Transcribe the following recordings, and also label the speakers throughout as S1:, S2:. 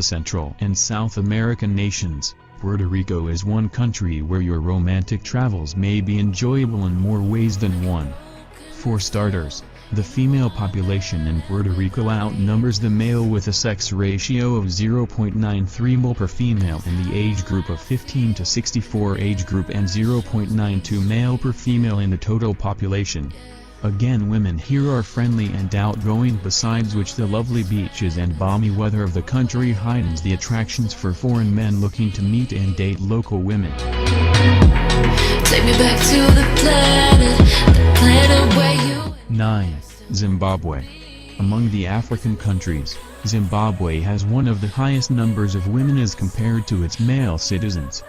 S1: Central and South American nations, Puerto Rico is one country where your romantic travels may be enjoyable in more ways than one. For starters, the female population in Puerto Rico outnumbers the male with a sex ratio of 0.93 male per female in the age group of 15 to 64 age group and 0.92 male per female in the total population. Again, women here are friendly and outgoing, besides which the lovely beaches and balmy weather of the country heightens the attractions for foreign men looking to meet and date local women.
S2: Take me back to the planet where you...
S1: 9. Zimbabwe. Among the African countries, Zimbabwe has one of the highest numbers of women as compared to its male citizens.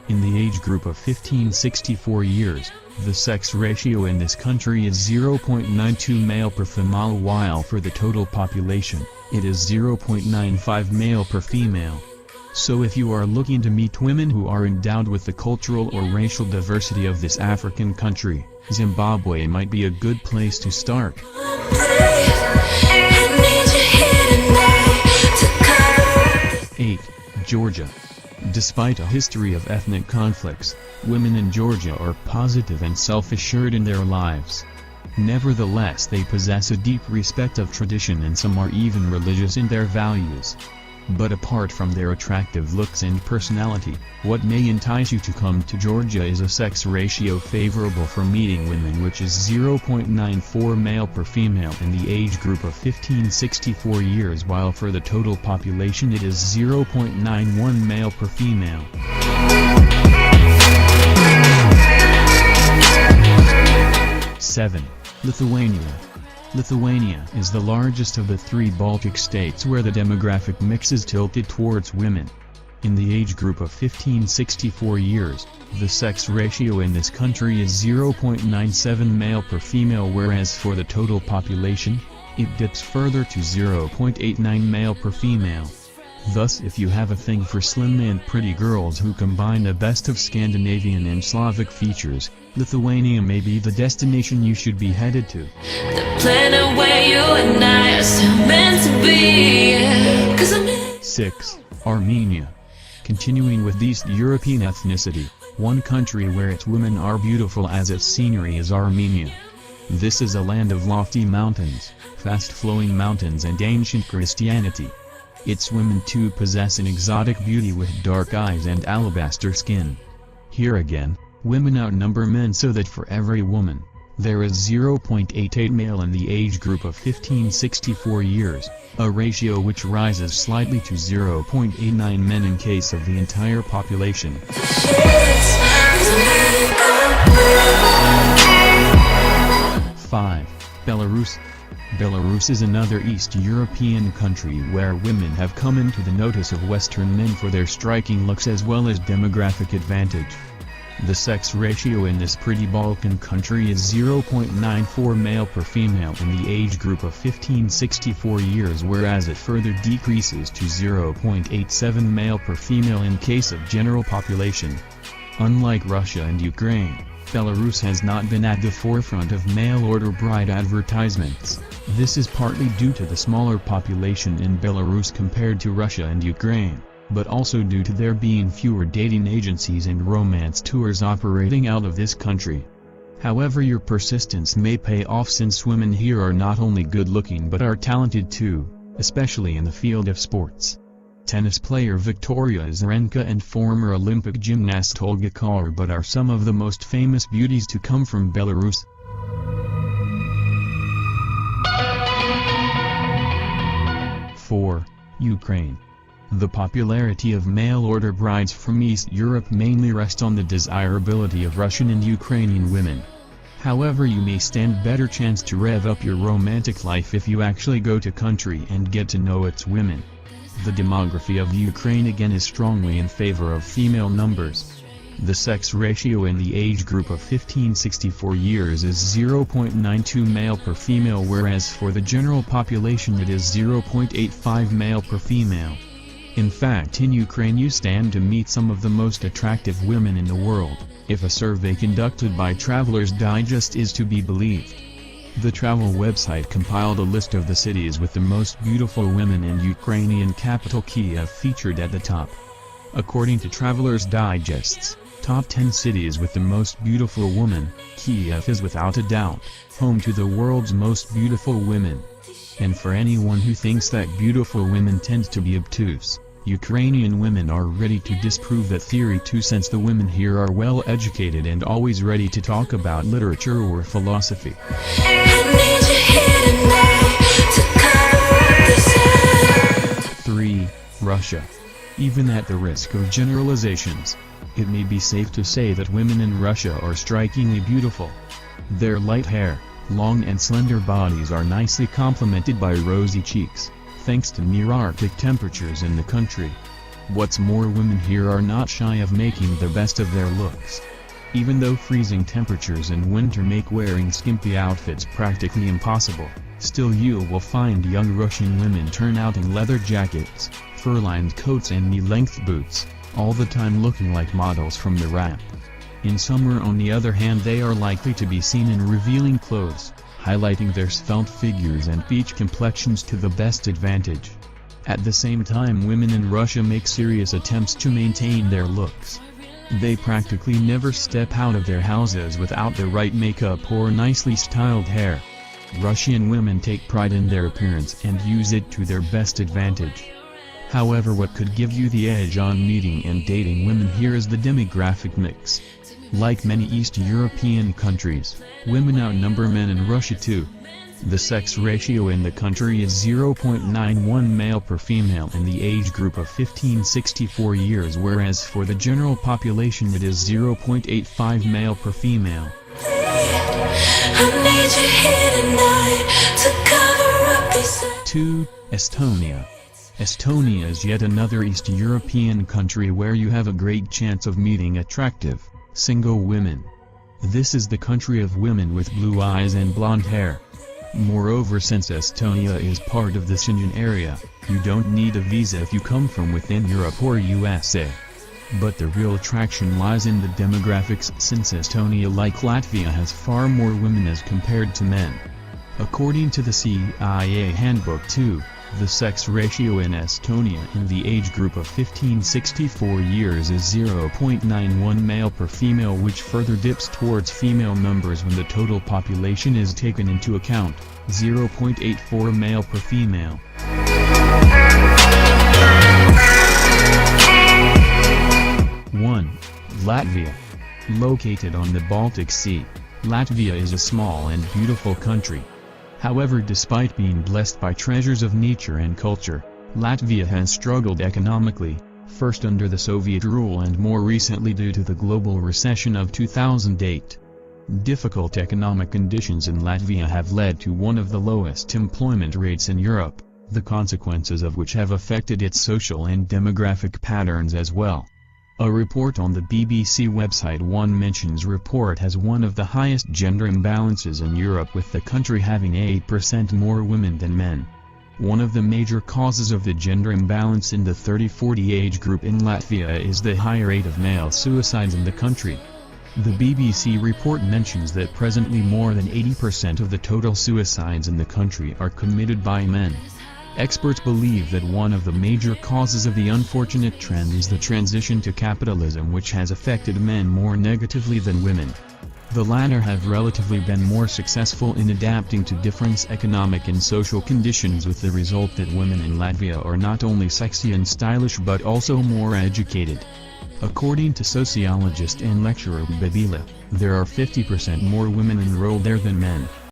S1: In the age group of 15-64 years, the sex ratio in this country is 0.92 male per female, while for the total population, it is 0.95 male per female. So if you are looking to meet women who are endowed with the cultural or racial diversity of this African country, Zimbabwe might be a good place to start. 8. Georgia. Despite a history of ethnic conflicts, women in Georgia are positive and self-assured in their lives. Nevertheless, they possess a deep respect of tradition and some are even religious in their values. But apart from their attractive looks and personality, what may entice you to come to Georgia is a sex ratio favorable for meeting women, which is 0.94 male per female in the age group of 15-64 years, while for the total population it is 0.91 male per female. 7. Lithuania. Lithuania is the largest of the three Baltic states where the demographic mix is tilted towards women. In the age group of 15-64 years, the sex ratio in this country is 0.97 male per female, whereas for the total population, it dips further to 0.89 male per female. Thus, if you have a thing for slim and pretty girls who combine the best of Scandinavian and Slavic features, Lithuania may be the destination you should be headed to.
S2: The planet where you and I are still meant to be. 'Cause I'm in...
S1: 6. Armenia. Continuing with East European ethnicity, one country where its women are beautiful as its scenery is Armenia. This is a land of lofty mountains, fast-flowing mountains and ancient Christianity. Its women too possess an exotic beauty with dark eyes and alabaster skin. Here again, women outnumber men so that for every woman, there is 0.88 male in the age group of 15-64 years, a ratio which rises slightly to 0.89 men in case of the entire population. 5. Belarus. Belarus is another East European country where women have come into the notice of Western men for their striking looks as well as demographic advantage. The sex ratio in this pretty Balkan country is 0.94 male per female in the age group of 15-64 years, whereas it further decreases to 0.87 male per female in case of general population. Unlike Russia and Ukraine, Belarus has not been at the forefront of mail-order bride advertisements. This is partly due to the smaller population in Belarus compared to Russia and Ukraine, but also due to there being fewer dating agencies and romance tours operating out of this country. However, your persistence may pay off, since women here are not only good-looking but are talented too, especially in the field of sports. Tennis player Victoria Azarenka and former Olympic gymnast Olga Korbut are some of the most famous beauties to come from Belarus. 4. Ukraine. The popularity of mail-order brides from East Europe mainly rests on the desirability of Russian and Ukrainian women. However, you may stand better chance to rev up your romantic life if you actually go to country and get to know its women. The demography of Ukraine again is strongly in favor of female numbers. The sex ratio in the age group of 15-64 years is 0.92 male per female, whereas for the general population it is 0.85 male per female. In fact, in Ukraine you stand to meet some of the most attractive women in the world, if a survey conducted by Travelers Digest is to be believed. The travel website compiled a list of the cities with the most beautiful women, and Ukrainian capital Kiev featured at the top. According to Traveler's Digest's Top 10 Cities with the Most Beautiful Women, Kiev is without a doubt home to the world's most beautiful women. And for anyone who thinks that beautiful women tend to be obtuse, Ukrainian women are ready to disprove that theory too, since the women here are well educated and always ready to talk about literature or philosophy. 3. Russia. Even at the risk of generalizations, it may be safe to say that women in Russia are strikingly beautiful. Their light hair, long and slender bodies are nicely complemented by rosy cheeks, thanks to near-Arctic temperatures in the country. What's more, women here are not shy of making the best of their looks. Even though freezing temperatures in winter make wearing skimpy outfits practically impossible, still you will find young Russian women turn out in leather jackets, fur-lined coats and knee-length boots, all the time looking like models from the ramp. In summer, on the other hand, they are likely to be seen in revealing clothes, highlighting their svelte figures and peach complexions to the best advantage. At the same time, women in Russia make serious attempts to maintain their looks. They practically never step out of their houses without the right makeup or nicely styled hair. Russian women take pride in their appearance and use it to their best advantage. However, what could give you the edge on meeting and dating women here is the demographic mix. Like many East European countries, women outnumber men in Russia too. The sex ratio in the country is 0.91 male per female in the age group of 15-64 years, whereas for the general population it is 0.85 male per female. 2. Estonia. Estonia is yet another East European country where you have a great chance of meeting attractive, single women. This is the country of women with blue eyes and blonde hair. Moreover, since Estonia is part of the Schengen area, you don't need a visa if you come from within Europe or USA. But the real attraction lies in the demographics, since Estonia, like Latvia, has far more women as compared to men. According to the CIA Handbook 2, the sex ratio in Estonia in the age group of 15-64 years is 0.91 male per female, which further dips towards female numbers when the total population is taken into account, 0.84 male per female. 1. Latvia. Located on the Baltic Sea, Latvia is a small and beautiful country. However, despite being blessed by treasures of nature and culture, Latvia has struggled economically, first under the Soviet rule and more recently due to the global recession of 2008. Difficult economic conditions in Latvia have led to one of the lowest employment rates in Europe, the consequences of which have affected its social and demographic patterns as well. A report on the BBC website One mentions report has one of the highest gender imbalances in Europe, with the country having 8% more women than men. One of the major causes of the gender imbalance in the 30-40 age group in Latvia is the high rate of male suicides in the country. The BBC report mentions that presently more than 80% of the total suicides in the country are committed by men. Experts believe that one of the major causes of the unfortunate trend is the transition to capitalism, which has affected men more negatively than women. The latter have relatively been more successful in adapting to different economic and social conditions, with the result that women in Latvia are not only sexy and stylish but also more educated. According to sociologist and lecturer Babila, there are 50% more women enrolled there than men.